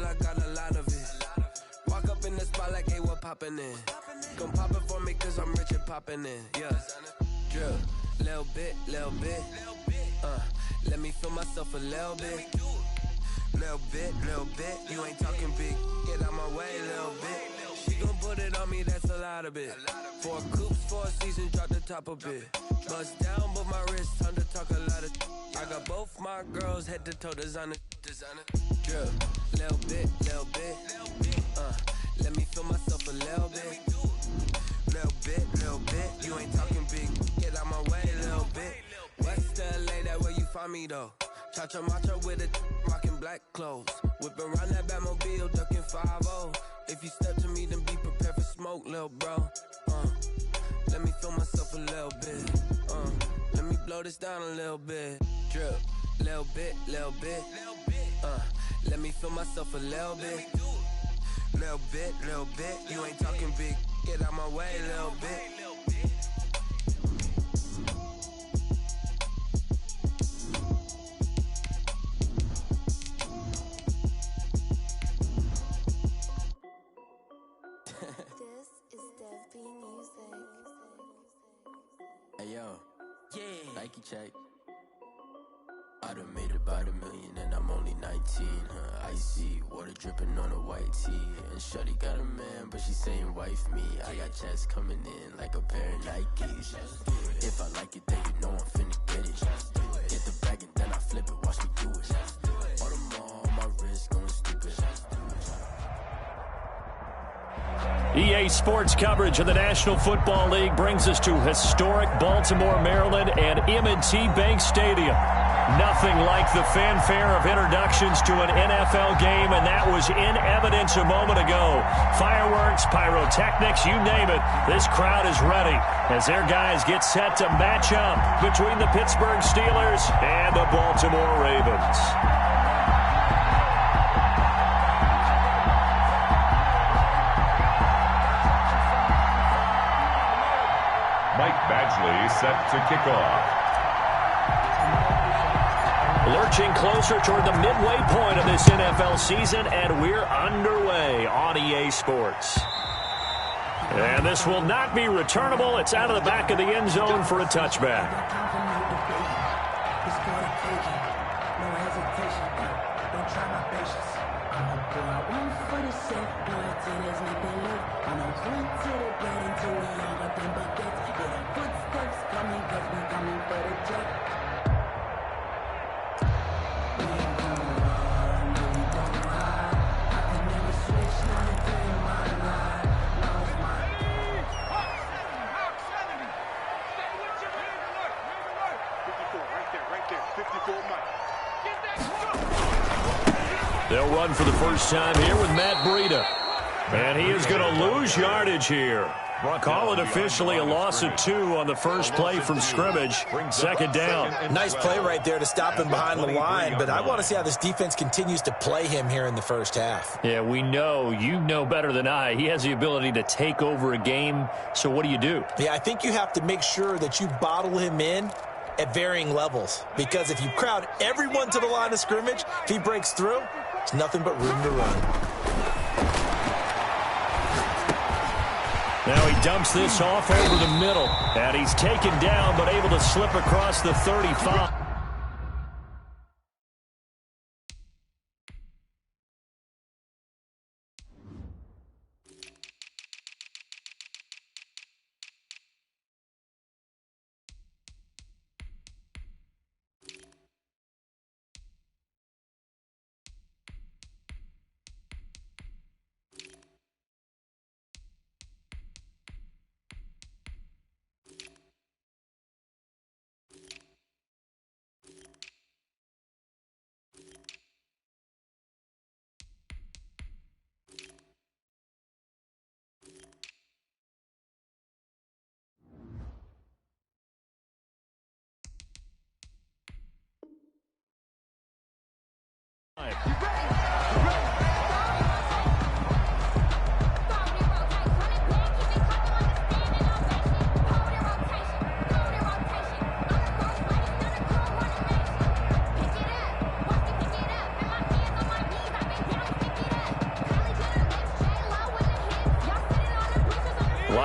I got a lot of it. Walk up in the spot like, hey, what poppin' in? Come pop it for me, cause I'm rich and poppin' in. Yeah, drill, little bit. Let me feel myself a little bit. Little bit. You ain't talking big. Get out my way, little bit. She gon' put it on me, that's a lot of it. 4 coops, 4 seasons, drop the top a bit. Bust down, but my wrist, time to talk a lot of. I got both my girls head to toe designer. Drill, little bit. Let me feel myself a little bit. Little bit. You ain't talking big. Get out my way, little bit. West LA, that where you find me though. Cha-cha macho with it, rockin' black clothes. Whip around that Batmobile, ducking 5-0. If you step to me, then be prepared for smoke, lil' bro. Let me feel myself a little bit. Let me blow this down a little bit. Drip, little bit. Let me feel myself a little bit. Little bit. You ain't talking big. Get out my way, little bit. Hey yo, Nike check. I done made about $1 million and I'm only 19. Icy water dripping on a white tee. And shorty got a man, but she saying wife me. I got checks coming in like a pair of Nikes. If I like it, then you know I'm finna get it. Get the bag and then I flip it, watch me do it. Audemars on my wrist, going stupid. EA Sports coverage of the National Football League brings us to historic Baltimore, Maryland, and M&T Bank Stadium. Nothing like the fanfare of introductions to an NFL game, and that was in evidence a moment ago. Fireworks, pyrotechnics, you name it. This crowd is ready as their guys get set to match up between the Pittsburgh Steelers and the Baltimore Ravens. Mike Badgley set to kick off. Lurching closer toward the midway point of this NFL season, and we're underway on EA Sports. And this will not be returnable. It's out of the back of the end zone for a touchback. They'll run for the first time here with Matt Breida. And he is going to lose yardage here. Call it officially a loss of 2 on the first play from scrimmage. Second down. Nice play right there to stop him behind the line, but I want to see how this defense continues to play him here in the first half. Yeah, we know. You know better than I. He has the ability to take over a game, so what do? Yeah, I think you have to make sure that you bottle him in at varying levels, because if you crowd everyone to the line of scrimmage, if he breaks through, there's nothing but room to run. Now he dumps this off over the middle, and he's taken down but able to slip across the 35.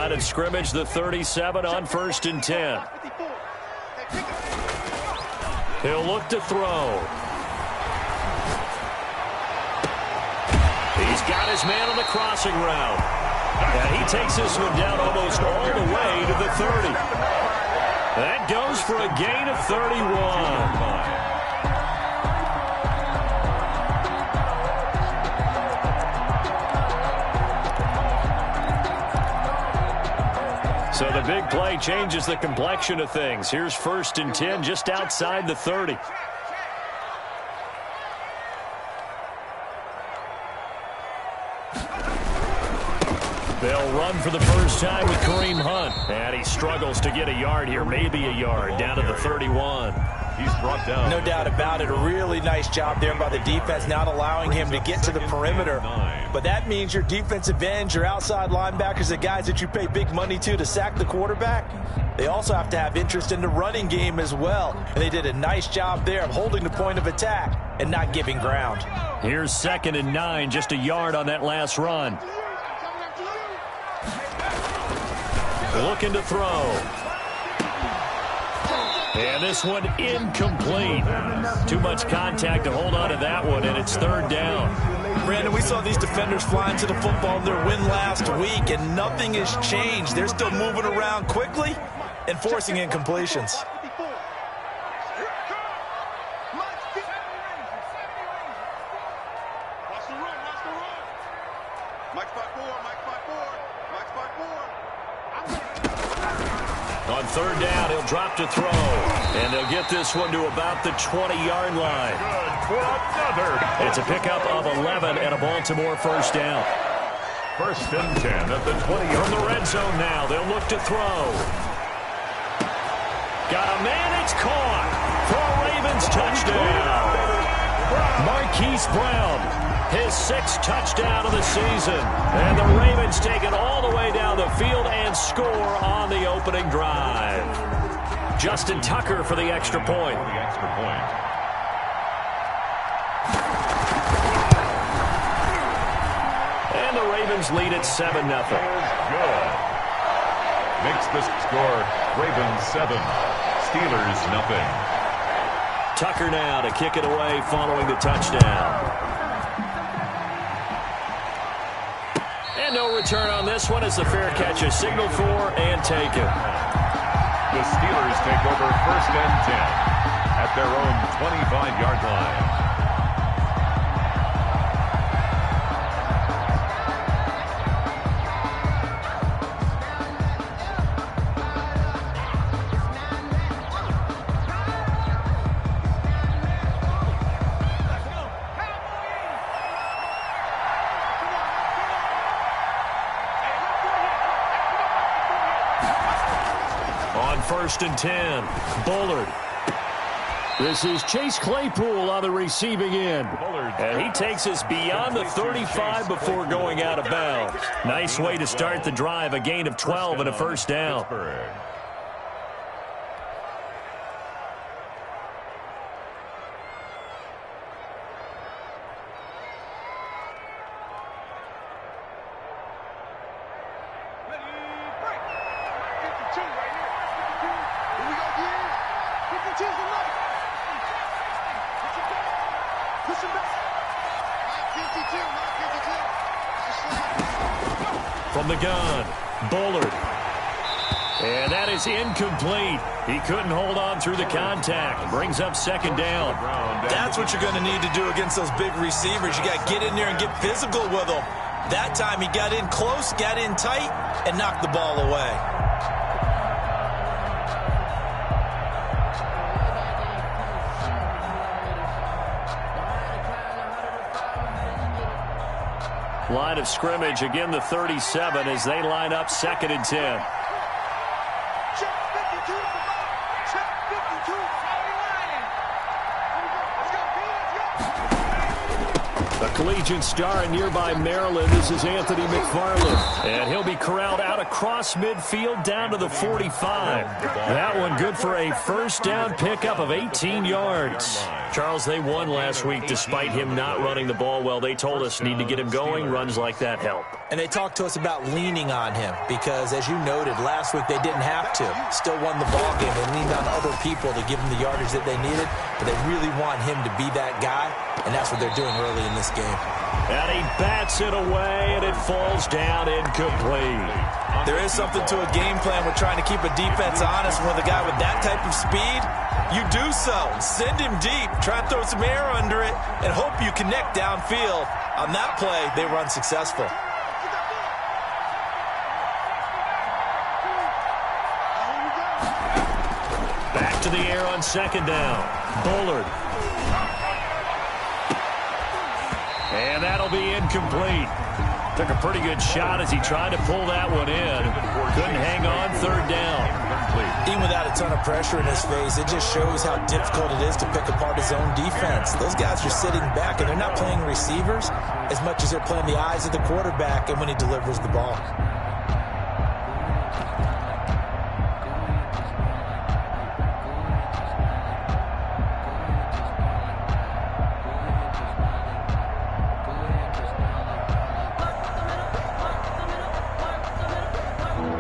Line of scrimmage, the 37 on 1st and 10. He'll look to throw. He's got his man on the crossing route. And he takes this one down almost all the way to the 30. That goes for a gain of 31. So the big play changes the complexion of things. Here's 1st and 10 just outside the 30. They'll run for the first time with Kareem Hunt. And he struggles to get a yard here, maybe a yard, down to the 31. He's brought down. No doubt about it. A really nice job there by the defense, not allowing him to get to the perimeter. But that means your defensive ends, your outside linebackers, the guys that you pay big money to sack the quarterback, they also have to have interest in the running game as well. And they did a nice job there of holding the point of attack and not giving ground. Here's 2nd and 9, just a yard on that last run. Looking to throw. And this one incomplete. Too much contact to hold on to that one, and it's 3rd down. Brandon, we saw these defenders flying to the football in their win last week, and nothing has changed. They're still moving around quickly and forcing incompletions. On 3rd down, he'll drop to throw. And they'll get this one to about the 20-yard line. Good for another. It's a pickup of 11 and a Baltimore 1st down. 1st and 10 at the 20. From the red zone now, they'll look to throw. Got a man, it's caught. For a Ravens touchdown. Marquise Brown, his 6th touchdown of the season. And the Ravens take it all the way down the field and score on the opening drive. Justin Tucker for the extra point. And the Ravens lead at 7-0. Good. Makes the score Ravens 7, Steelers nothing. Tucker now to kick it away following the touchdown. And no return on this one as the fair catch is signaled for and taken. The Steelers take over 1st and 10 at their own 25-yard line. On 1st and 10, Bullard. This is Chase Claypool on the receiving end. And he takes us beyond the 35 before going out of bounds. Nice way to start the drive, a gain of 12 and a 1st down. From the gun, Bullard. And that is incomplete. He couldn't hold on through the contact. Brings up 2nd down. That's what you're going to need to do against those big receivers. You got to get in there and get physical with them. That time he got in close, got in tight, and knocked the ball away. Line of scrimmage, again the 37 as they line up 2nd and 10. A collegiate star in nearby Maryland, this is Anthony McFarland. And he'll be corralled out across midfield down to the 45. That one good for a 1st down pickup of 18 yards. Charles, they won last week despite him not running the ball well. They told us need to get him going. Runs like that help. And they talked to us about leaning on him because, as you noted, last week they didn't have to. Still won the ball game. They leaned on other people to give them the yardage that they needed, but they really want him to be that guy, and that's what they're doing early in this game. And he bats it away, and it falls down incomplete. There is something to a game plan with trying to keep a defense honest. With a guy with that type of speed, you do so. Send him deep. Try and throw some air under it and hope you connect downfield. On that play, they run successful. Back to the air on second down. Bullard. And that'll be incomplete. Took a pretty good shot as he tried to pull that one in. Couldn't hang on, third down. Even without a ton of pressure in his face, it just shows how difficult it is to pick apart his own defense. Those guys are sitting back, and they're not playing receivers as much as they're playing the eyes of the quarterback and when he delivers the ball.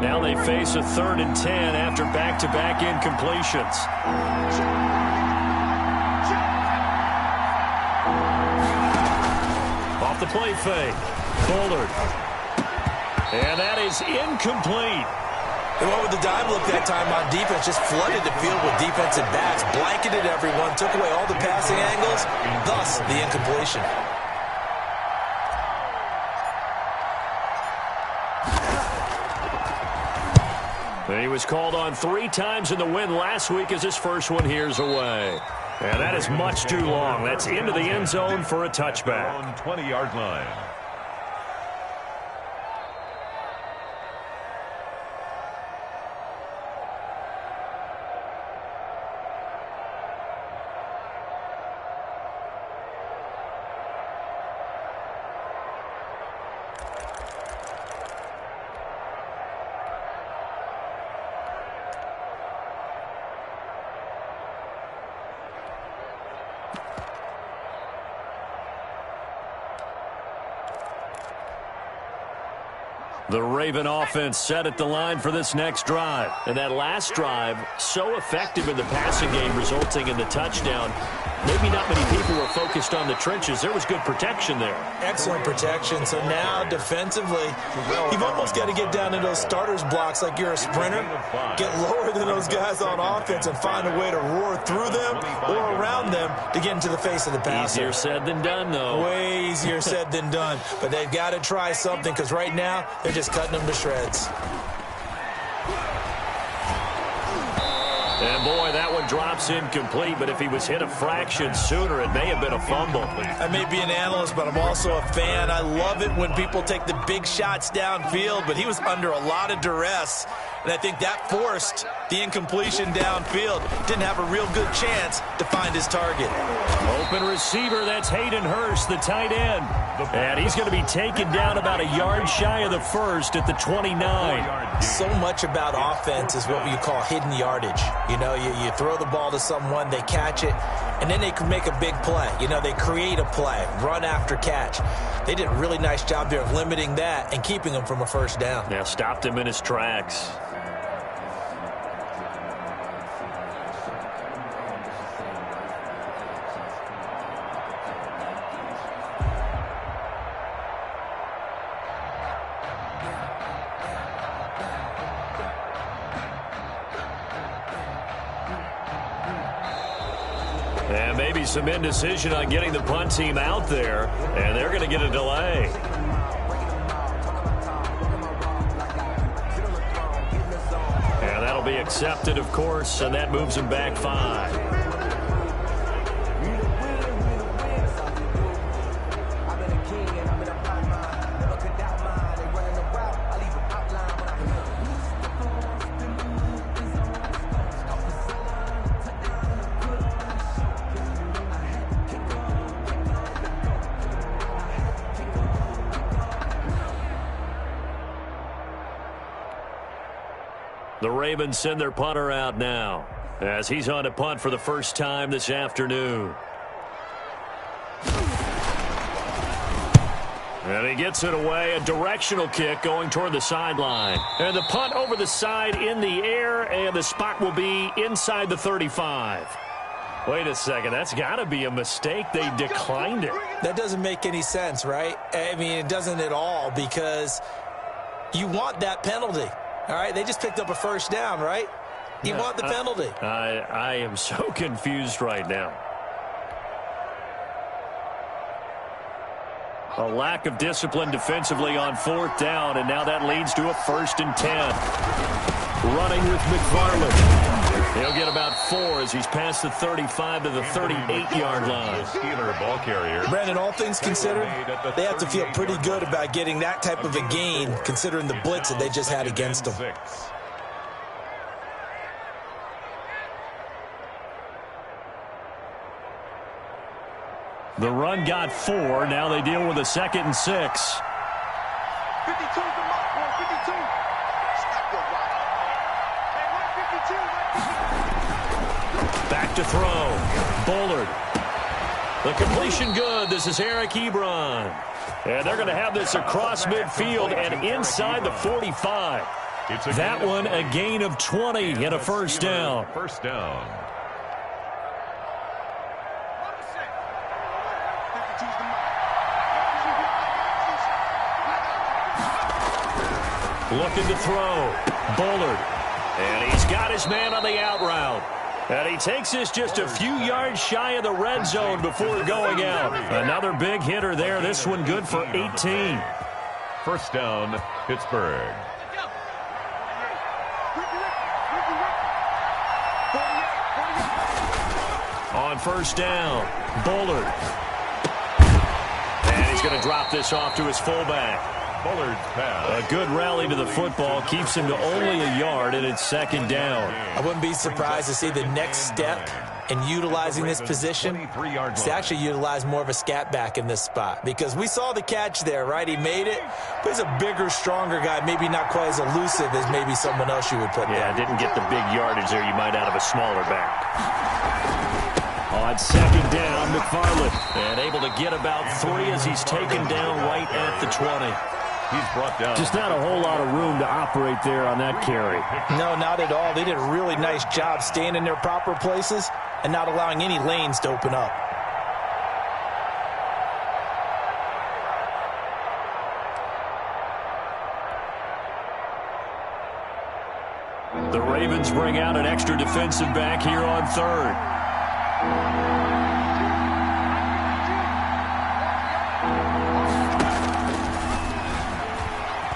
Now they face a 3rd and 10 after back-to-back incompletions. Off the play fake. Bullard. And that is incomplete. They went with the dime look that time on defense, just flooded the field with defensive backs, blanketed everyone, took away all the passing angles, thus the incompletion. And he was called on 3 times in the win last week as his first one here's away. And that is much too long. That's into the end zone for a touchback. On 20-yard line. The Raven offense set at the line for this next drive. And that last drive, so effective in the passing game, resulting in the touchdown. Maybe not many people were focused on the trenches. There was good protection there. Excellent protection. So now, defensively, you've almost got to get down to those starters blocks like you're a sprinter. Get lower than those guys on offense and find a way to roar through them or around them to get into the face of the passer. Easier said than done, though. Way easier said than done. But they've got to try something because right now, they're just cutting them to shreds. And, boy, that one drops incomplete, but if he was hit a fraction sooner, it may have been a fumble. I may be an analyst, but I'm also a fan. I love it when people take the big shots downfield, but he was under a lot of duress, and I think that forced the incompletion downfield. Didn't have a real good chance to find his target. Open receiver, that's Hayden Hurst, the tight end. And he's going to be taken down about a yard shy of the first at the 29. So much about offense is what you call hidden yardage. You know, you throw the ball to someone, they catch it, and then they can make a big play. You know, they create a play, run after catch. They did a really nice job there of limiting that and keeping him from a first down. Now stopped him in his tracks. And maybe some indecision on getting the punt team out there, and they're going to get a delay. And that'll be accepted, of course, and that moves them back 5. The Ravens send their punter out now as he's on to punt for the first time this afternoon. And he gets it away, a directional kick going toward the sideline. And the punt over the side in the air, and the spot will be inside the 35. Wait a second, that's got to be a mistake. They declined it. That doesn't make any sense, right? I mean, it doesn't at all, because you want that penalty. All right, they just picked up a first down, right? You want the penalty. I am so confused right now. A lack of discipline defensively on 4th down, and now that leads to a 1st and 10. Running with McFarland. He'll get about 4 as he's past the 35 to the 38-yard line. Steeler ball carrier. Brandon, all things considered, they have to feel pretty good about getting that type of a gain, considering the blitz that they just had against them. The run got 4. Now they deal with a 2nd and 6. 52's the mark, boy. 52. Stop your rock. Hey, 152. Back to throw. Bullard. The completion good. This is Eric Ebron. And they're going to have this across midfield and inside the 45. That one a gain of 20 and a first down. First down. Looking to throw. Bullard. And he's got his man on the out route. And he takes this just a few yards shy of the red zone before going out. Another big hitter there. This one good for 18. First down, Pittsburgh. On first down, Bullard. And he's going to drop this off to his fullback. Bullard's pass. A good rally to the football keeps him to only a yard, and it's 2nd down. I wouldn't be surprised to see the next step in utilizing this position is to actually utilize more of a scat back in this spot, because we saw the catch there, right? He made it, but he's a bigger, stronger guy, maybe not quite as elusive as maybe someone else you would put there. Yeah, didn't get the big yardage there you might out of a smaller back. On 2nd down, McFarland, and able to get about 3 as he's taken down right at the 20. He's brought down. Just not a whole lot of room to operate there on that carry. No, not at all. They did a really nice job staying in their proper places and not allowing any lanes to open up. The Ravens bring out an extra defensive back here on 3rd.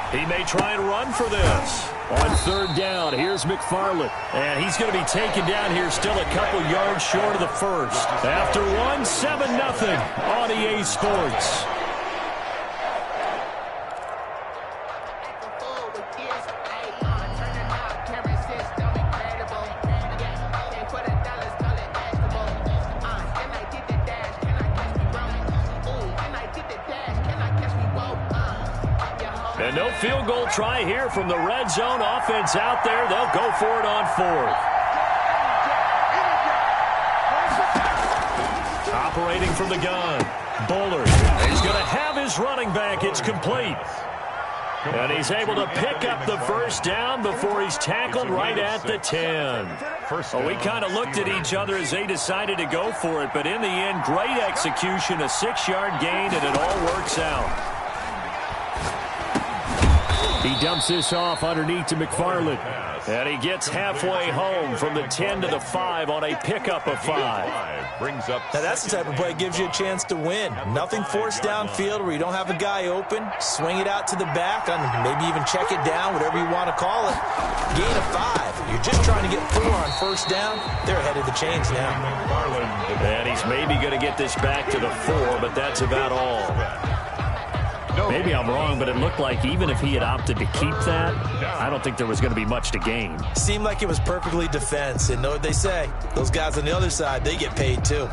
He may try and run for this. On 3rd down, here's McFarland. And he's going to be taken down here still a couple yards short of the first. After 1, 7-0 on EA Sports. And no field goal try here from the red zone. Offense out there. They'll go for it on 4th. Operating from the gun. Bullard. He's going to have his running back. It's complete. And he's able to pick up the first down before he's tackled right at the 10. Well, we kind of looked at each other as they decided to go for it. But in the end, great execution, a 6-yard gain, and it all works out. He dumps this off underneath to McFarland. And he gets halfway home from the 10 to the 5 on a pickup of 5. Brings up. Now that's the type of play that gives you a chance to win. Nothing forced downfield where you don't have a guy open. Swing it out to the back, and maybe even check it down, whatever you want to call it. Gain of 5. You're just trying to get 4 on first down. They're ahead of the chains now. And he's maybe going to get this back to the 4, but that's about all. Maybe I'm wrong, but it looked like even if he had opted to keep that, I don't think there was going to be much to gain. Seemed like it was perfectly defense. And know what they say? Those guys on the other side, they get paid too.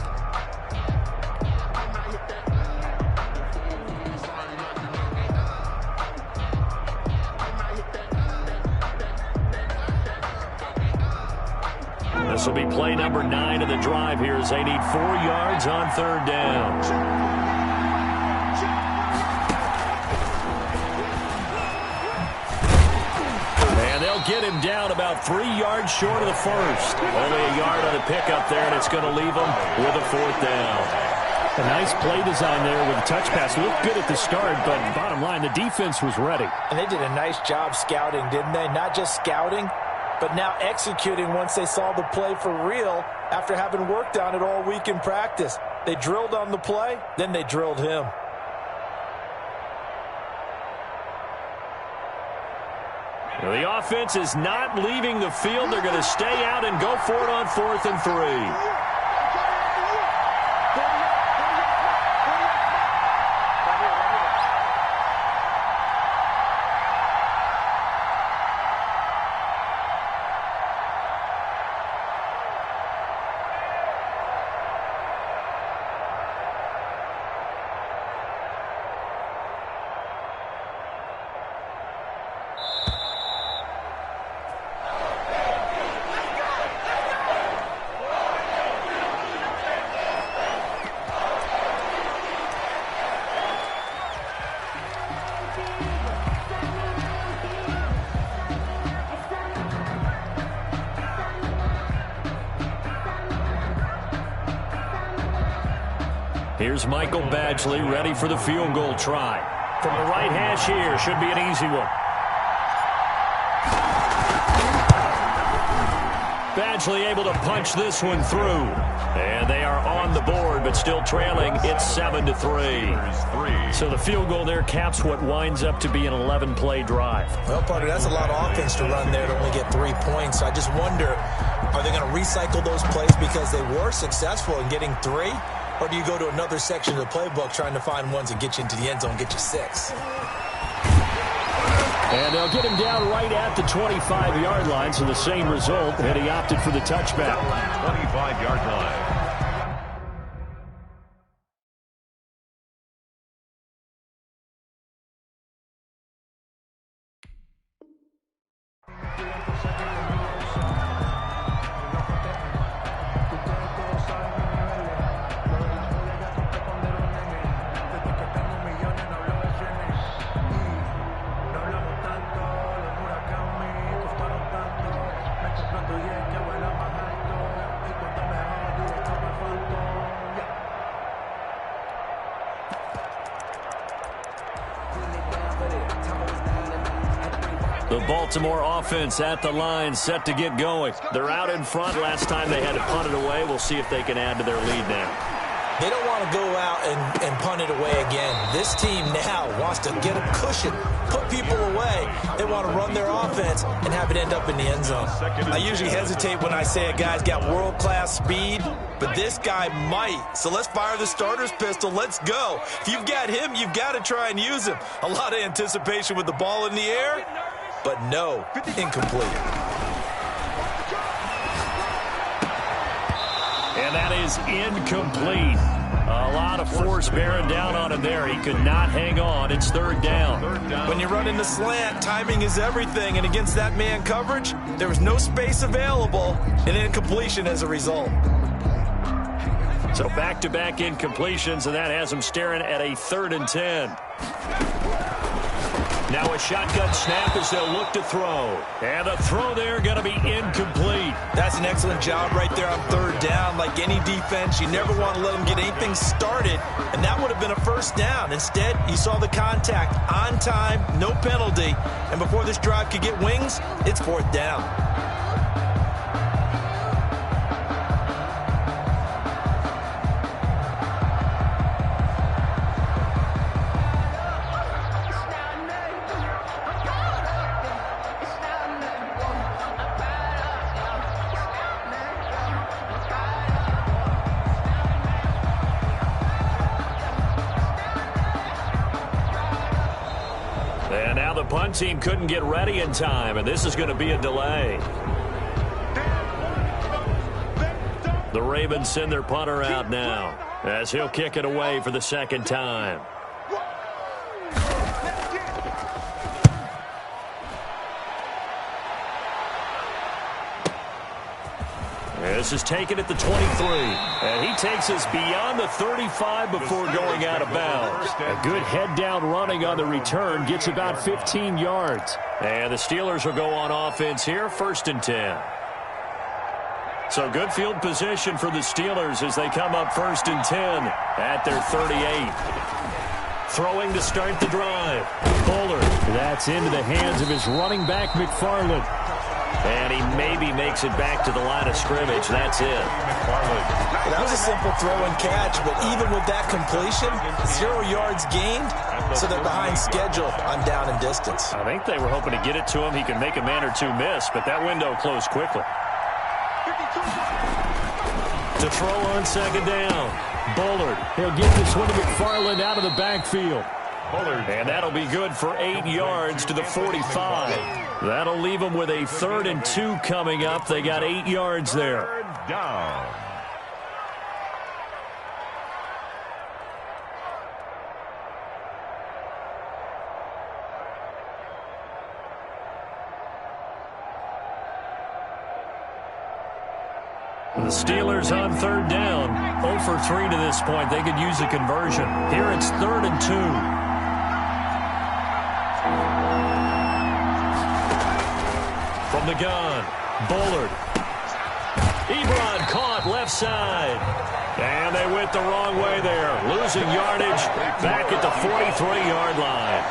This will be play number 9 of the drive here as they need 4 yards on 3rd down. they'll get him down about 3 yards short of the first. Only a yard on the pickup there, and it's going to leave them with a 4th down. A nice play design there with a touch pass. Looked good at the start, but bottom line, the defense was ready. And they did a nice job scouting, didn't they? Not just scouting, but now executing once they saw the play for real after having worked on it all week in practice. They drilled on the play, then they drilled him. Well, the offense is not leaving the field. They're going to stay out and go for it on 4th and 3. Here's Michael Badgley ready for the field goal try. From the right hash here, should be an easy one. Badgley able to punch this one through. And they are on the board, but still trailing. It's 7-3. So the field goal there caps what winds up to be an 11-play drive. Well, partner, that's a lot of offense to run there to only get 3 points. I just wonder, are they going to recycle those plays because they were successful in getting 3? Or do you go to another section of the playbook trying to find ones that get you into the end zone, get you 6? And they'll get him down right at the 25-yard line, so the same result, and he opted for the touchback. 25-yard line. The Baltimore offense at the line, set to get going. They're out in front. Last time they had to punt it away. We'll see if they can add to their lead now. They don't want to go out and punt it away again. This team now wants to get a cushion, put people away. They want to run their offense and have it end up in the end zone. I usually hesitate when I say a guy's got world-class speed, but this guy might. So let's fire the starter's pistol. Let's go. If you've got him, you've got to try and use him. A lot of anticipation with the ball in the air, but no, incomplete. And that is incomplete. A lot of force bearing down on him there. He could not hang on. It's 3rd down. When you run in the slant, timing is everything. And against that man coverage, there was no space available, and incompletion as a result. So back-to-back incompletions, and that has him staring at a 3rd and 10. Now a shotgun snap as they'll look to throw. And the throw there going to be incomplete. That's an excellent job right there on 3rd down. Like any defense, you never want to let them get anything started, and that would have been a 1st down. Instead, you saw the contact on time, no penalty, and before this drive could get wings, it's 4th down. And now the punt team couldn't get ready in time, and this is going to be a delay. The Ravens send their punter out now as he'll kick it away for the 2nd time. This is taken at the 23. And he takes us beyond the 35 before going out of bounds. A good head-down running on the return gets about 15 yards. And the Steelers will go on offense here, 1st and 10. So good field position for the Steelers as they come up 1st and 10 at their 38. Throwing to start the drive. Bullard. That's into the hands of his running back, McFarland. And he maybe makes it back to the line of scrimmage. That's it. That was a simple throw and catch, but even with that completion, 0 yards gained, so they're behind schedule on down and distance. I think they were hoping to get it to him. He could make a man or two miss, but that window closed quickly. To throw on 2nd down. Bullard. He'll get this one to McFarland out of the backfield. And that'll be good for 8 yards to the 45. That'll leave them with a 3rd and 2 coming up. They got 8 yards there. 3rd down. The Steelers on 3rd down. 0 for 3 to this point. They could use a conversion. Here it's 3rd and 2. From the gun, Bullard. Ebron caught left side. And they went the wrong way there. Losing yardage back at the 43-yard line.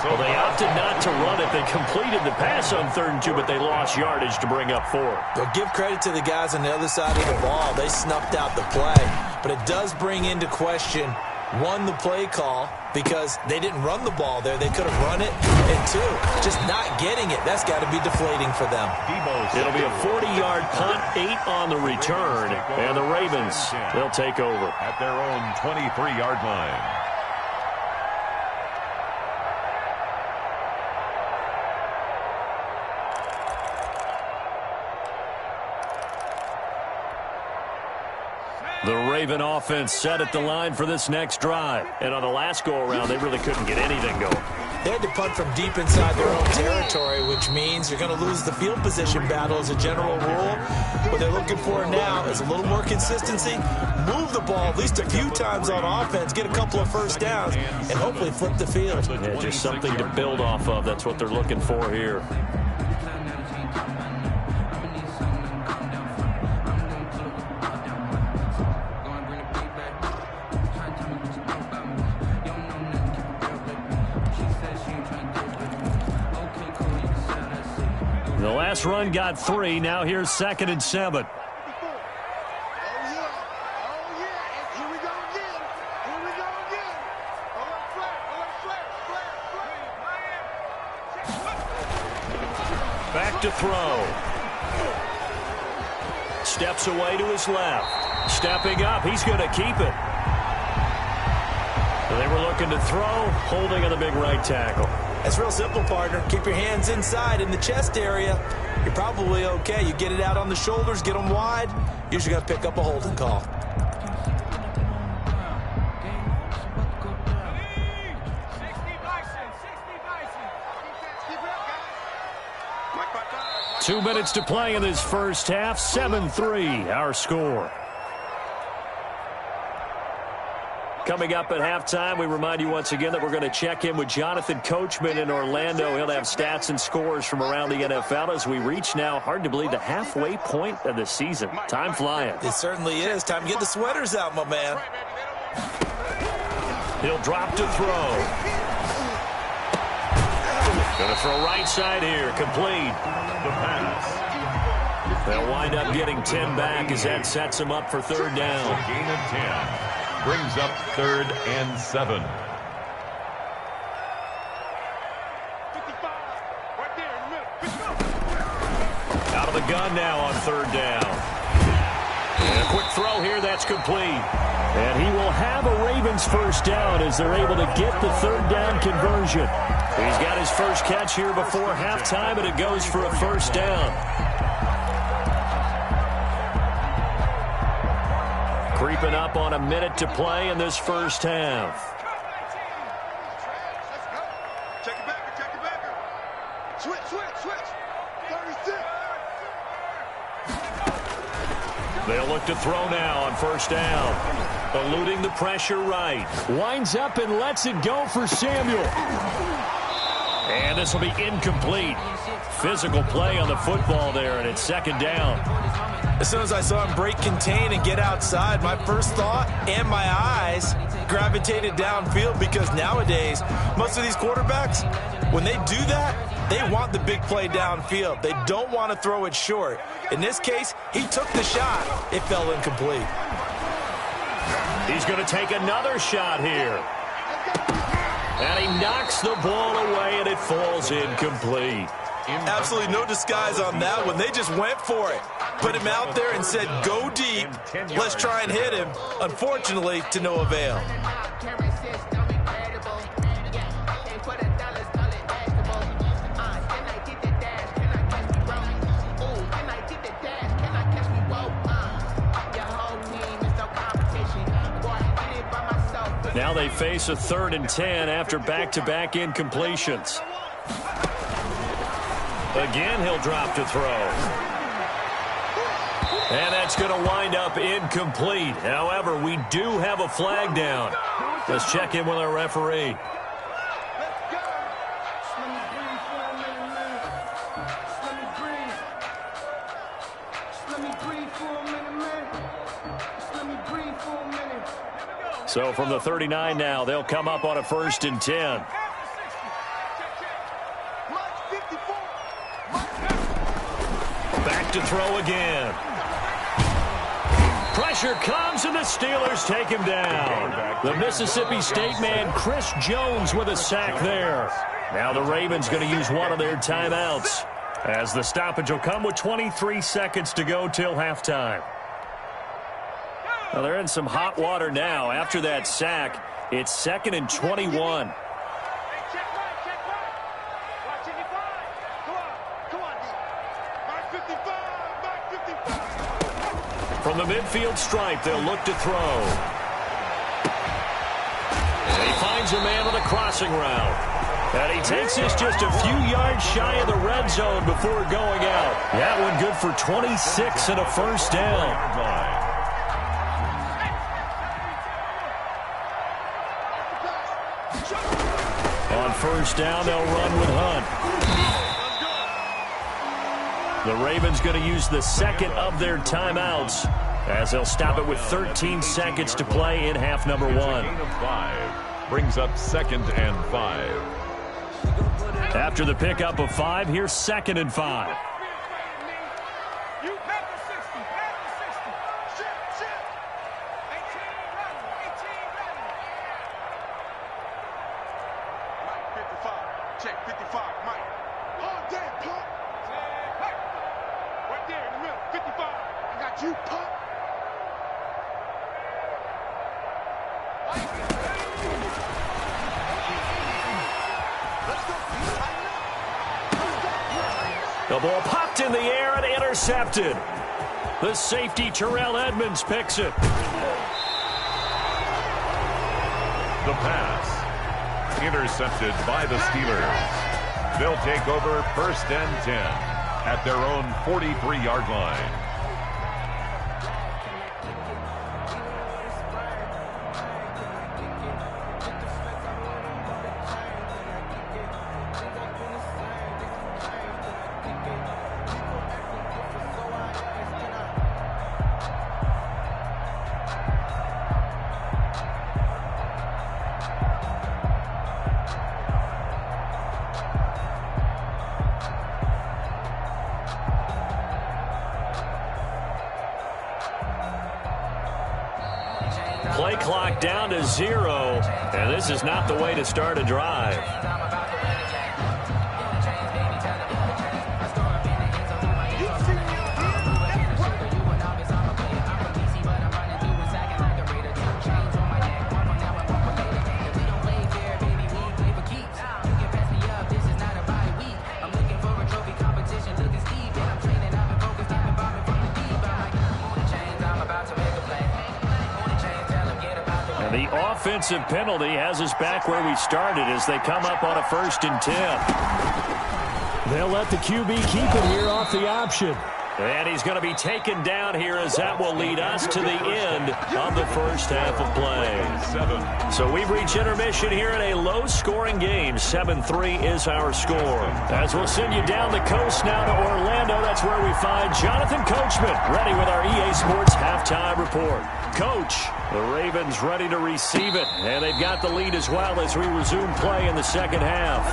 Well, they opted not to run it. They completed the pass on 3rd and 2, but they lost yardage to bring up 4. They'll give credit to the guys on the other side of the ball. They snuffed out the play. But it does bring into question, 1, the play call, because they didn't run the ball there. They could have run it. And 2, just not getting it. That's got to be deflating for them. It'll be a 40-yard punt, 8 on the return. And the Ravens, they'll take over. At their own 23-yard line. The Raven offense set at the line for this next drive. And on the last go-around, they really couldn't get anything going. They had to punt from deep inside their own territory, which means you're going to lose the field position battle as a general rule. What they're looking for now is a little more consistency, move the ball at least a few times on offense, get a couple of first downs, and hopefully flip the field. Yeah, just something to build off of. That's what they're looking for here. The last run got 3. Now here's 2nd and 7. Back to throw. Steps away to his left. Stepping up. He's going to keep it. They were looking to throw, holding on the big right tackle. It's real simple, partner. Keep your hands inside in the chest area. You're probably okay. You get it out on the shoulders, get them wide. Usually going to pick up a holding call. Two minutes to play in this first half. 7-3, our score. Coming up at halftime, we remind you once again that we're going to check in with Jonathan Coachman in Orlando. He'll have stats and scores from around the NFL as we reach now, hard to believe, the halfway point of the season. Time flying. It certainly is. Time to get the sweaters out, my man. He'll drop to throw. Going to throw right side here. Complete. The pass. They'll wind up getting 10 back as that sets them up for 3rd down. A gain of 10. Brings up 3rd and 7. Out of the gun now on 3rd down. And a quick throw here, that's complete. And he will have a Ravens first down as they're able to get the 3rd down conversion. He's got his first catch here before halftime, and it goes for a first down. Creeping up on a minute to play in this first half. Check it back. Switch. 36. They'll look to throw now on first down. Eluding the pressure right. Winds up and lets it go for Samuel. And this will be incomplete. Physical play on the football there, and it's second down. As soon as I saw him break contain and get outside, my first thought and my eyes gravitated downfield, because nowadays, most of these quarterbacks, when they do that, they want the big play downfield. They don't want to throw it short. In this case, he took the shot. It fell incomplete. He's going to take another shot here. And he knocks the ball away, and it falls incomplete. Absolutely no disguise on that one. They just went for it. Put him out there and said, go deep. Let's try and hit him. Unfortunately, to no avail. Now they face a 3rd and 10 after back-to-back incompletions. Again, he'll drop to throw. And that's going to wind up incomplete. However, we do have a flag down. Let's check in with our referee. So from the 39 now, they'll come up on a 1st and 10. Back to throw again. Pressure comes, and the Steelers take him down. The Mississippi State man, Chris Jones, with a sack there. Now the Ravens going to use one of their timeouts, as the stoppage will come with 23 seconds to go till halftime. Well, they're in some hot water now. After that sack, it's 2nd and 21. From the midfield stripe, they'll look to throw. And he finds a man on the crossing route. And he takes this just a few yards shy of the red zone before going out. That one good for 26 and a 1st down. On 1st down, they'll run with Hunt. The Ravens going to use the 2nd of their timeouts, as they'll stop it with 13 seconds to play in half number 1. Gain of 5 brings up 2nd and 5. After the pickup of 5, here's 2nd and 5. Check 55, Mike. Oh, damn, punk. Right there in the middle, 55. I got you, punk. The ball popped in the air and intercepted. The safety, Terrell Edmonds, picks it. The pass. Intercepted by the Steelers. They'll take over 1st and 10 at their own 43-yard line. Play clock down to 0, and this is not the way to start a drive. The offensive penalty has us back where we started as they come up on a 1st and 10. They'll let the QB keep it here off the option. And he's going to be taken down here as that will lead us to the end of the first half of play. So we've reached intermission here in a low-scoring game. 7-3 is our score. As we'll send you down the coast now to Orlando, that's where we find Jonathan Coachman, ready with our EA Sports halftime report. Coach, the Ravens ready to receive it, and they've got the lead as well as we resume play in the second half.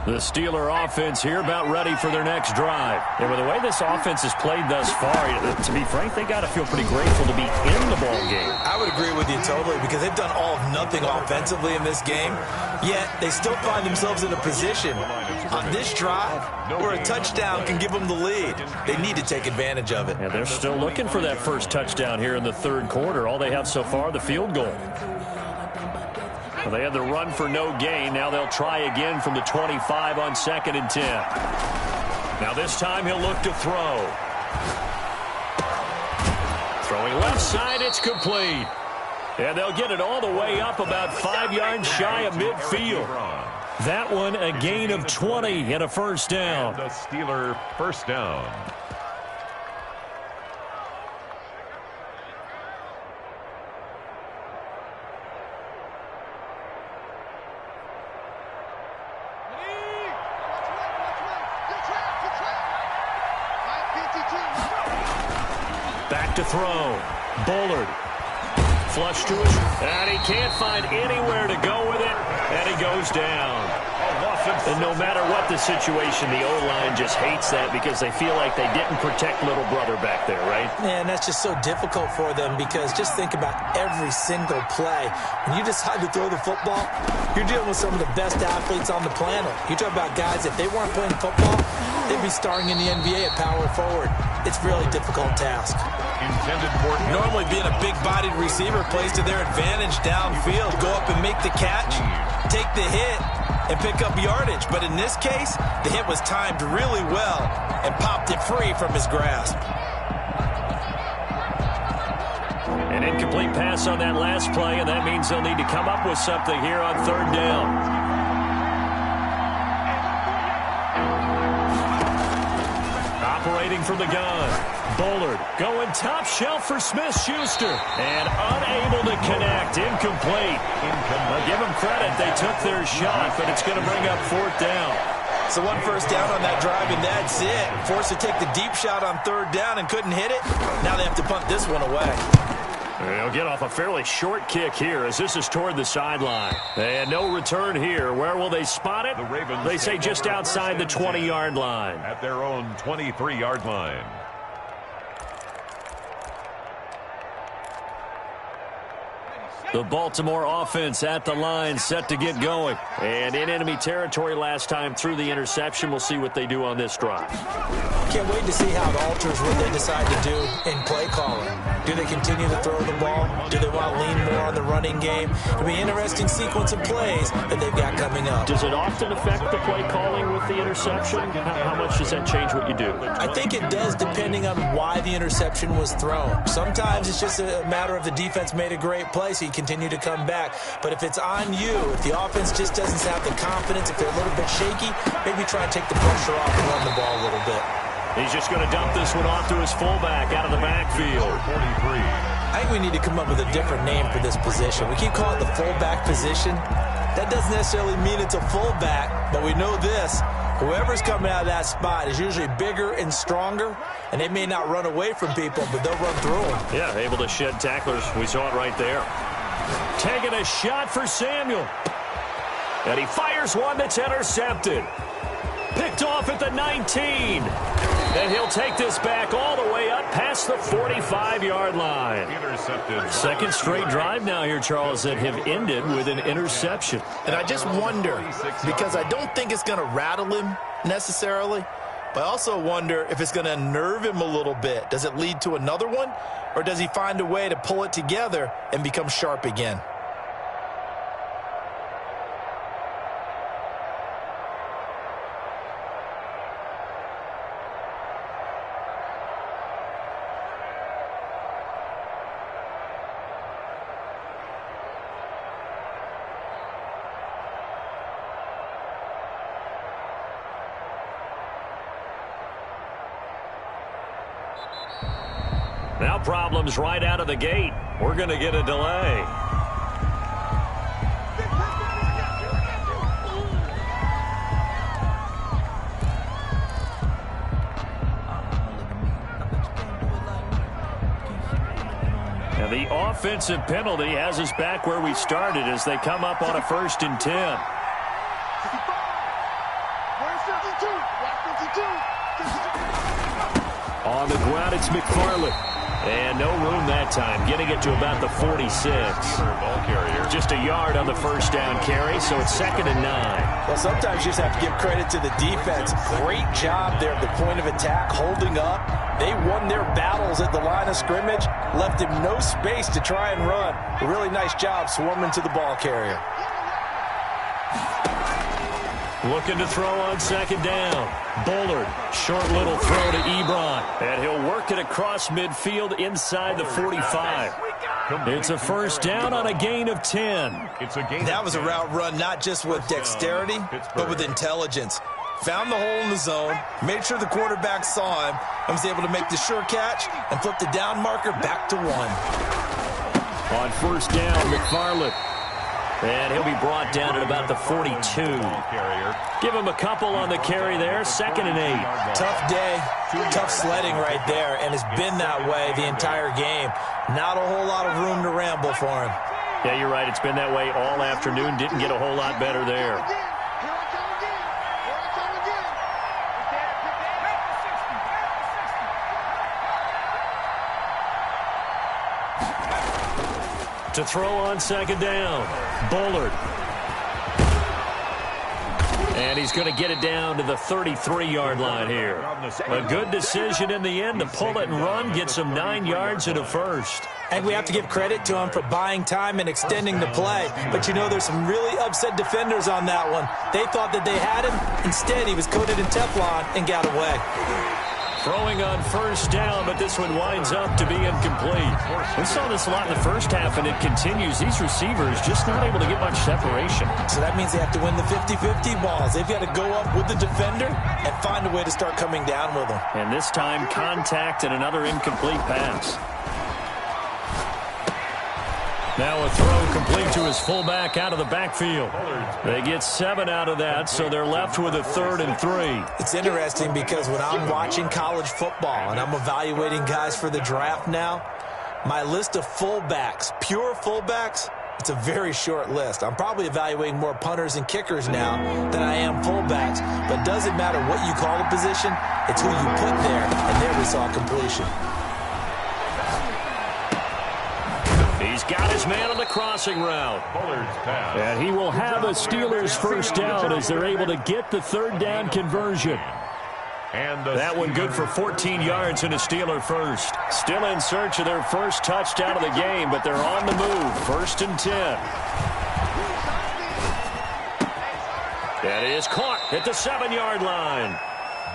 The Steeler offense here about ready for their next drive. And with the way this offense has played thus far, to be frank, they got to feel pretty grateful to be in the ball game. I would agree with you totally because they've done all of nothing offensively in this game, yet they still find themselves in a position on this drive where a touchdown can give them the lead. They need to take advantage of it. And they're still looking for that first touchdown here in the third quarter. All they have so far, the field goal. Well, they had the run for no gain. Now they'll try again from the 25 on 2nd and 10. Now this time he'll look to throw. Throwing left side, it's complete. And they'll get it all the way up about 5 yards shy of midfield. That one a gain of 20 and a first down. The Steeler first down. Back to throw. Bullard. Flush to it. And he can't find anywhere to go with it. And he goes down. And no matter what the situation, the O-line just hates that because they feel like they didn't protect little brother back there, right? Man, that's just so difficult for them because just think about every single play. When you decide to throw the football, you're dealing with some of the best athletes on the planet. You talk about guys, if they weren't playing football, they'd be starring in the NBA at power forward. It's a really difficult task. Normally being a big-bodied receiver plays to their advantage downfield. Go up and make the catch, take the hit, and pick up yardage. But in this case, the hit was timed really well and popped it free from his grasp. An incomplete pass on that last play, and that means they'll need to come up with something here on third down. Operating from the gun. Bullard going top shelf for Smith-Schuster. And unable to connect. Incomplete. I'll give them credit. They took their shot, but it's going to bring up fourth down. So one first down on that drive, and that's it. Forced to take the deep shot on third down and couldn't hit it. Now they have to punt this one away. They'll get off a fairly short kick here as this is toward the sideline. And no return here. Where will they spot it? The Ravens, they say just outside the 20-yard line. At their own 23-yard line. The Baltimore offense at the line, set to get going. And in enemy territory last time through the interception. We'll see what they do on this drive. Can't wait to see how it alters what they decide to do in play calling. Do they continue to throw the ball? Do they want to lean more on the running game? It'll be an interesting sequence of plays that they've got coming up. Does it often affect the play calling with the interception? How much does that change what you do? I think it does depending on why the interception was thrown. Sometimes it's just a matter of the defense made a great play, so you continue to come back. But if it's on you, if the offense just doesn't have the confidence, if they're a little bit shaky, maybe try and take the pressure off and run the ball a little bit. He's just going to dump this one off to his fullback out of the backfield. 43. I think we need to come up with a different name for this position. We keep calling it the fullback position. That doesn't necessarily mean it's a fullback, but we know this. Whoever's coming out of that spot is usually bigger and stronger, and they may not run away from people, but they'll run through them. Yeah, able to shed tacklers. We saw it right there. Taking a shot for Samuel. And he fires one that's intercepted. Picked off at the 19. And he'll take this back all the way up past the 45-yard line. Second straight drive now here, Charles, that have ended with an interception. And I just wonder, because I don't think it's going to rattle him necessarily, but I also wonder if it's going to unnerve him a little bit. Does it lead to another one, or does he find a way to pull it together and become sharp again? Now problems right out of the gate. We're going to get a delay. And the offensive penalty has us back where we started as they come up on a 1st and 10. On the ground, it's McFarland. And no room that time, getting it to about the 46. Just a yard on the first down carry, so it's 2nd and 9. Well, sometimes you just have to give credit to the defense. Great job there at the point of attack, holding up. They won their battles at the line of scrimmage, left him no space to try and run. A really nice job swarming to the ball carrier. Looking to throw on 2nd down. Bullard, short little throw to Ebron. And he'll work it across midfield inside the 45. It's a 1st down on a gain of 10. That was a route run not just with dexterity, but with intelligence. Found the hole in the zone, made sure the quarterback saw him, and was able to make the sure catch and flip the down marker back to 1. On 1st down, McFarland. And he'll be brought down at about the 42. Give him a couple on the carry there. 2nd and 8. Tough day, tough sledding right there, and it's been that way the entire game. Not a whole lot of room to ramble for him. Yeah, you're right. It's been that way all afternoon. Didn't get a whole lot better there. To throw on 2nd down, Bullard. And he's going to get it down to the 33-yard line here. A good decision in the end to pull it and run, get some 9 yards and a first. And we have to give credit to him for buying time and extending the play. But, you know, there's some really upset defenders on that one. They thought that they had him. Instead, he was coated in Teflon and got away. Throwing on 1st down, but this one winds up to be incomplete. We saw this a lot in the first half, and it continues. These receivers just not able to get much separation. So that means they have to win the 50-50 balls. They've got to go up with the defender and find a way to start coming down with them. And this time, contact and another incomplete pass. Now a throw complete to his fullback out of the backfield. They get 7 out of that, so they're left with a 3rd and 3. It's interesting because when I'm watching college football and I'm evaluating guys for the draft now, my list of fullbacks, pure fullbacks, it's a very short list. I'm probably evaluating more punters and kickers now than I am fullbacks. But it doesn't matter what you call a position, it's who you put there, and there we saw completion. He's got his man on the crossing route. And he will have a Steelers 1st down as they're able to get the 3rd down conversion. That one good for 14 yards and a Steeler first. Still in search of their first touchdown of the game, but they're on the move. 1st and 10. That is caught at the 7-yard line.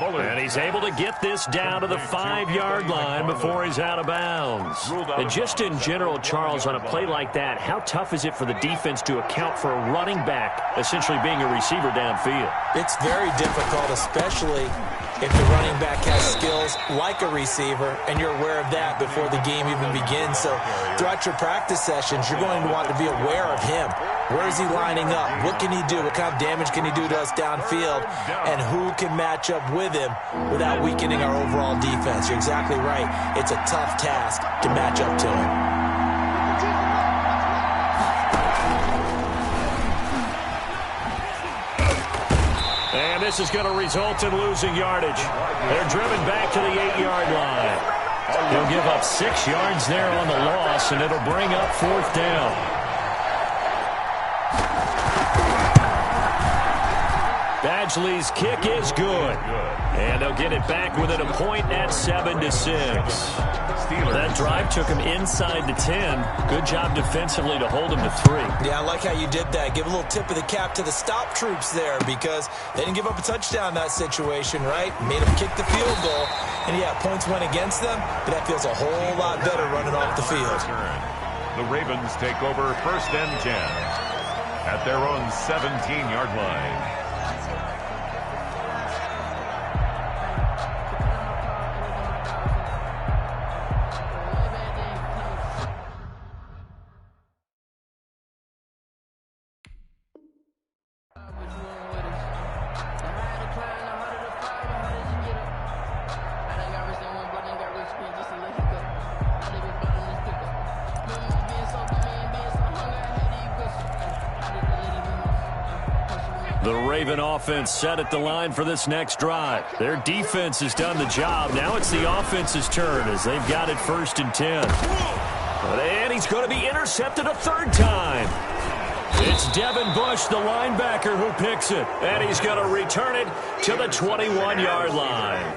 And he's able to get this down to the 5-yard line before he's out of bounds. And just in general, Charles, on a play like that, how tough is it for the defense to account for a running back essentially being a receiver downfield? It's very difficult, especially if the running back has skills like a receiver, and you're aware of that before the game even begins. So throughout your practice sessions, you're going to want to be aware of him. Where is he lining up? What can he do? What kind of damage can he do to us downfield? And who can match up with him without weakening our overall defense? You're exactly right. It's a tough task to match up to him. And And this is going to result in losing yardage. They're driven back to the 8-yard line. He'll give up 6 yards there on the loss, and it'll bring up 4th down. Badgley's kick is good. And they'll get it back within a point at 7-6. That drive took him inside the 10. Good job defensively to hold him to 3. Yeah, I like how you did that. Give a little tip of the cap to the stop troops there because they didn't give up a touchdown in that situation, right? Made them kick the field goal. And, yeah, points went against them, but that feels a whole lot better running off the field. The Ravens take over 1st and 10 at their own 17-yard line. The Raven offense set at the line for this next drive. Their defense has done the job. Now it's the offense's turn as they've got it 1st and 10. And he's going to be intercepted a 3rd time. It's Devin Bush, the linebacker, who picks it. And he's going to return it to the 21-yard line.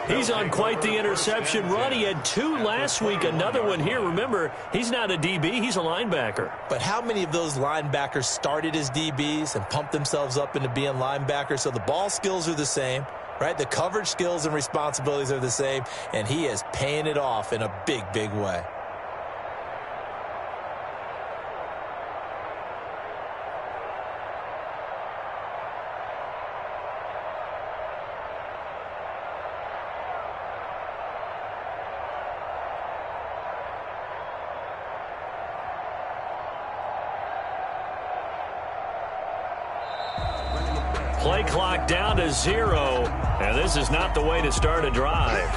He's on quite the interception run. He had 2 last week, another one here. Remember, he's not a DB, he's a linebacker. But how many of those linebackers started as DBs and pumped themselves up into being linebackers? So the ball skills are the same, right? The coverage skills and responsibilities are the same, and he is paying it off in a big, big way. Play clock down to 0, and this is not the way to start a drive.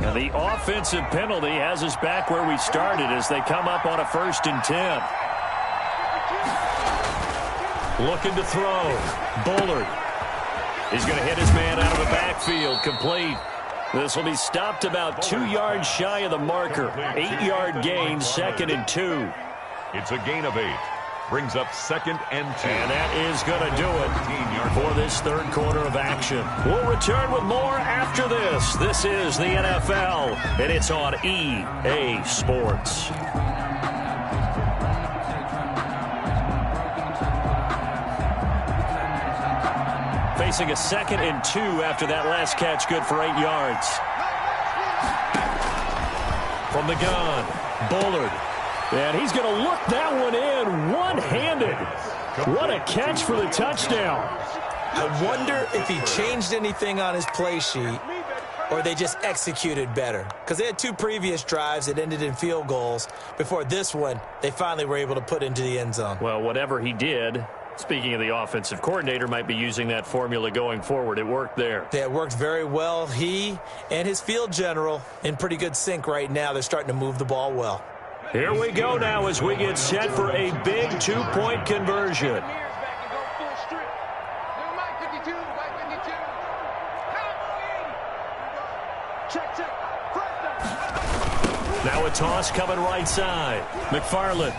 And the offensive penalty has us back where we started as they come up on a 1st and 10. Looking to throw. Bullard. He's going to hit his man out of the backfield. Complete. This will be stopped about 2 yards shy of the marker. 8-yard gain, 2nd and 2. It's a gain of 8. Brings up 2nd and 2. And that is going to do it for this 3rd quarter of action. We'll return with more after this. This is the NFL, and it's on EA Sports. Facing a 2nd and 2 after that last catch, good for 8 yards. From the gun, Bullard. And he's going to look that one in one-handed. What a catch for the touchdown. I wonder if he changed anything on his play sheet or they just executed better. Because they had 2 previous drives that ended in field goals. Before this one, they finally were able to put into the end zone. Well, whatever he did, speaking of the offensive coordinator, might be using that formula going forward. It worked there. Yeah, it worked very well. He and his field general in pretty good sync right now. They're starting to move the ball well. Here we go now as we get set for a big 2-point conversion. Now a toss coming right side. McFarland.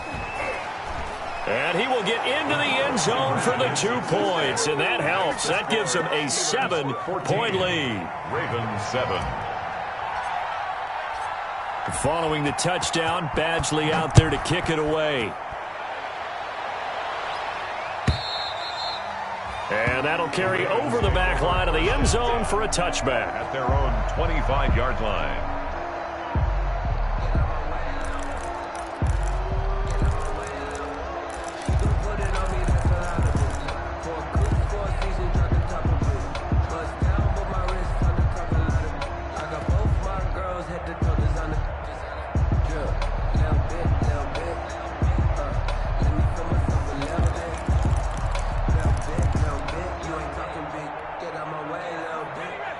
And he will get into the end zone for the 2 points, and that helps. That gives him a 7-point lead. Ravens 7. Following the touchdown, Badgley out there to kick it away. And that'll carry over the back line of the end zone for a touchback. At their own 25-yard line.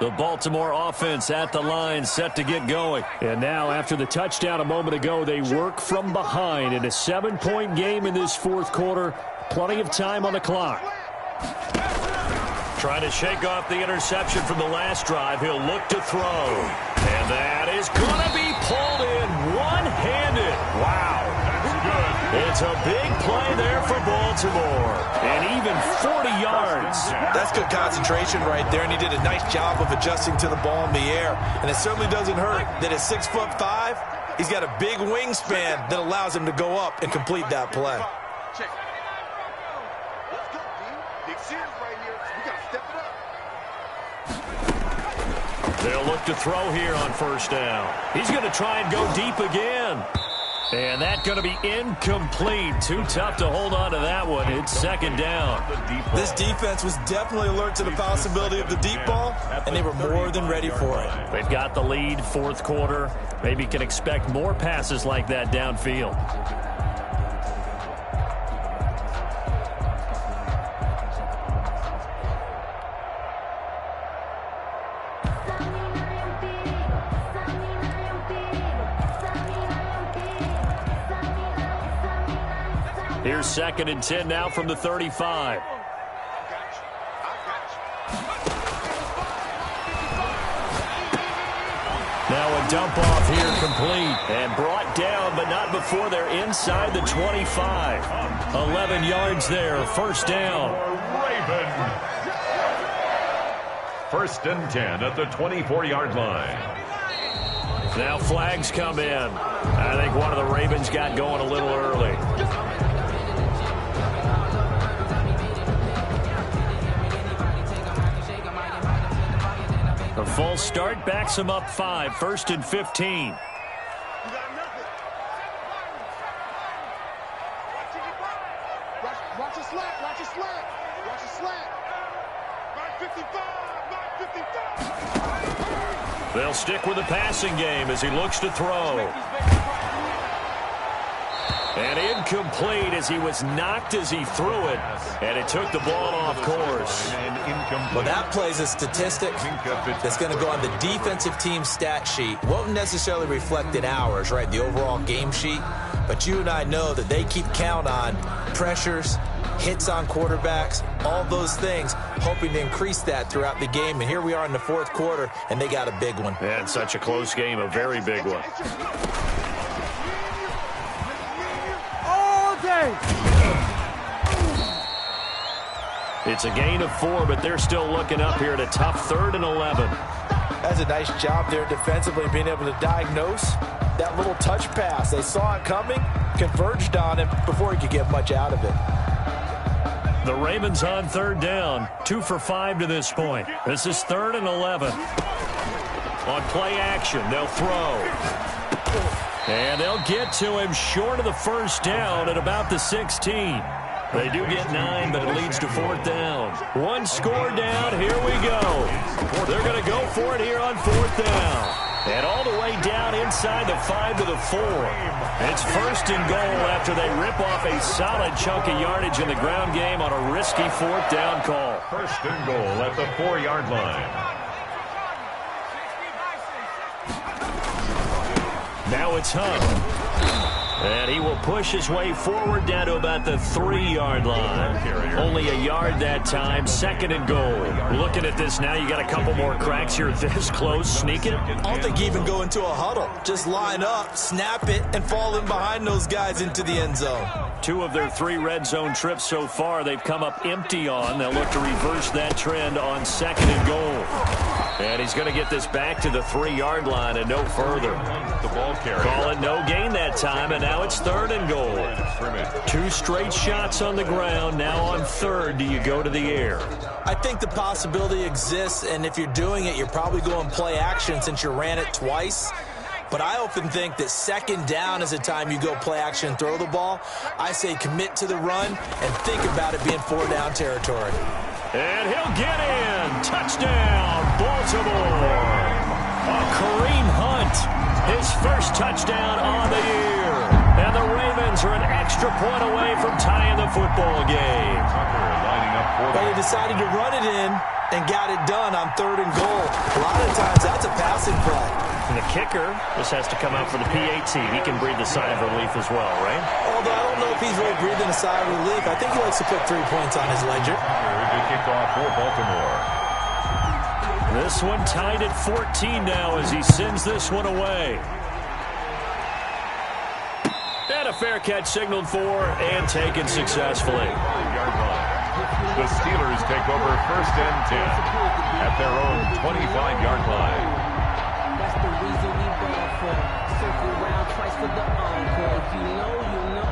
The Baltimore offense at the line, set to get going. And now, after the touchdown a moment ago, they work from behind in a 7-point game in this fourth quarter. Plenty of time on the clock. Trying to shake off the interception from the last drive. He'll look to throw. And that is going to be pulled in one-handed. Wow. That's good. It's a big play there for Baltimore. And even 40 yards. That's good concentration right there, and he did a nice job of adjusting to the ball in the air. And it certainly doesn't hurt that at 6'5", he's got a big wingspan that allows him to go up and complete that play. They'll look to throw here on first down. He's going to try and go deep again. And that's going to be incomplete. Too tough to hold on to that one. It's second down. This defense was definitely alert to the possibility of the deep ball, and they were more than ready for it. They've got the lead, fourth quarter. Maybe can expect more passes like that downfield. Here's 2nd and 10 now from the 35. Now a dump off here complete and brought down, but not before they're inside the 25. 11 yards there, first down. Raven. 1st and 10 at the 24-yard line. Now flags come in. I think one of the Ravens got going a little early. The false start backs him up 5, 1st and 15. Watch a slant, watch a slant, watch a slant. 55. They'll stick with the passing game as he looks to throw. And incomplete as he was knocked as he threw it. And it took the ball off course. Well, that plays a statistic that's going to go on the defensive team stat sheet. Won't necessarily reflect in ours, right, the overall game sheet. But you and I know that they keep count on pressures, hits on quarterbacks, all those things, hoping to increase that throughout the game. And here we are in the fourth quarter, and they got a big one. And such a close game, a very big one. It's a gain of 4, but they're still looking up here at a tough 3rd and 11. That's a nice job there defensively, being able to diagnose that little touch pass. They saw it coming, converged on him before he could get much out of it. The Ravens on 3rd down, 2 for 5 to this point. This is 3rd and 11. On play action, they'll throw. And they'll get to him short of the first down at about the 16. They do get 9, but it leads to 4th down. One score down, here we go. They're going to go for it here on 4th down. And all the way down inside the 5 to the 4. It's 1st and goal after they rip off a solid chunk of yardage in the ground game on a risky 4th down call. 1st and goal at the 4-yard line. Now it's Hunt. And he will push his way forward down to about the 3-yard line. Only a yard that time. 2nd and goal. Looking at this now, you got a couple more cracks here this close. Sneak it. I don't think even go into a huddle. Just line up, snap it, and fall in behind those guys into the end zone. 2 of their 3 red zone trips so far, they've come up empty on. They'll look to reverse that trend on 2nd and goal. And he's going to get this back to the 3-yard line and no further. The ball carrier. Call it no gain that time, and now it's 3rd and goal. 2 straight shots on the ground. Now on 3rd, do you go to the air? I think the possibility exists, and if you're doing it, you're probably going play action since you ran it twice. But I often think that 2nd down is the time you go play action and throw the ball. I say commit to the run and think about it being 4-down territory. And he'll get in. Touchdown, Baltimore. Kareem Hunt, his first touchdown on the year. And the the Ravens are an extra point away from tying the football game. Tucker lining up for But he decided to run it in and got it done on 3rd and goal. A lot of times that's a passing play. And the kicker just has to come out for the PAT. He can breathe a sigh of relief as well, right? Although I don't know if he's really breathing a sigh of relief. I think he likes to put 3 points on his ledger. Good kickoff for Baltimore. This one tied at 14 now as he sends this one away. And a fair catch signaled for and taken successfully. The Steelers take over 1st and 10 at their own 25-yard line. That's the reason we ball for. Circle round twice for the encore. If you know, you know.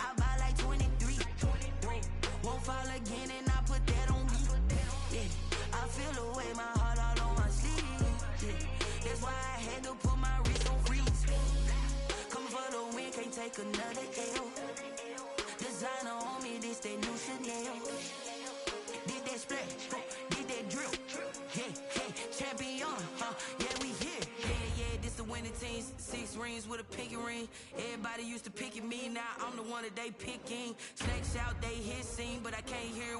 I buy like 23. Won't fall again and I put that on me. Yeah, I feel the way, my heart all on my sleeve. Yeah, that's why I had to put my wrist on freeze. Coming for the win, can't take another L. Designer on me, this that new Chanel. Did that splash, did that drill. Yeah, champion, yeah, we here. Yeah, this the winning team. 6 rings with a pinky ring. Everybody used to pick at me, now I'm the one that they picking. Snakes out, they hit scene, but I can't hear